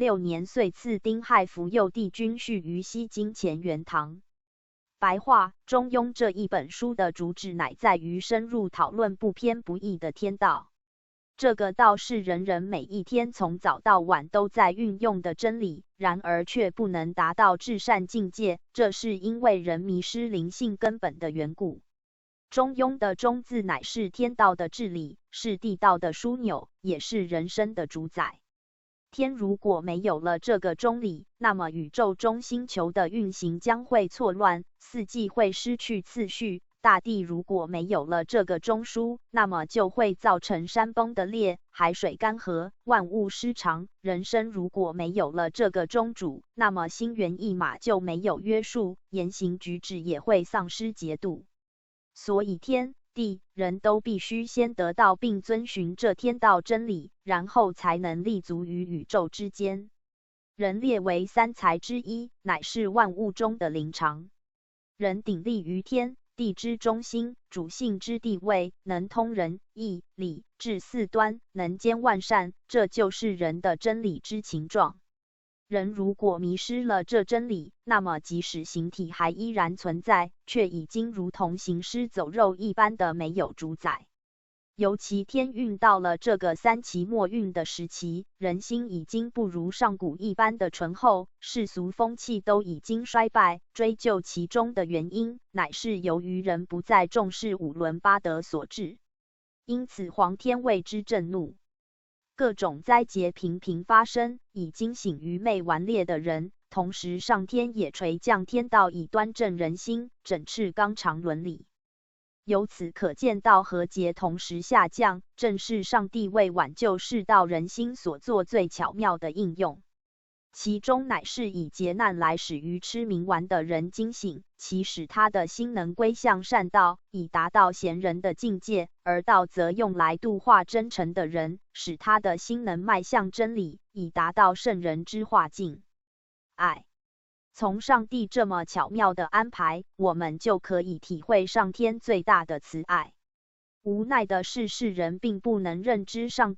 6年岁次丁亥服右帝君序于西京乾元堂。白话：中庸这一本书的主旨乃在于深入讨论不偏不倚的天道。这个道是人人每一天从早到晚都在运用的真理，然而却不能达到至善境界，这是因为人迷失灵性根本的缘故。中庸的中字乃是天道的治理，是地道的枢纽，也是人生的主宰。天如果没有了这个中理，那么宇宙中星球的运行将会错乱，四季会失去次序。大地如果没有了这个中枢，那么就会造成山崩的裂，海水干涸，万物失常。人生如果没有了这个中主，那么心猿意马就没有约束，言行举止也会丧失节度。所以天地人都必须先得到并遵循这天道真理，然后才能立足于宇宙之间。人列为三才之一，乃是万物中的灵常。人鼎立于天地之中心，主性之地位，能通人义礼智四端，能兼万善，这就是人的真理之情状。人如果迷失了这真理，那么即使形体还依然存在，却已经如同行尸走肉一般的没有主宰。尤其天运到了这个三期末运的时期，人心已经不如上古一般的醇厚，世俗风气都已经衰败。追究其中的原因，乃是由于人不再重视五伦八德所致。因此皇天为之震怒，各种灾劫频频发生，已经醒愚昧顽劣的人。同时上天也垂降天道，以端正人心，整治纲常伦理。由此可见到和劫同时下降，正是上帝为挽救世道人心所做最巧妙的应用。其中乃是以劫难来使愚痴冥顽的人惊醒，其使他的心能归向善道，以达到贤人的境界；而道则用来度化真诚的人，使他的心能迈向真理，以达到圣人之化境。从上帝这么巧妙的安排，我们就可以体会上天最大的慈爱。无奈的是，世人并不能认知上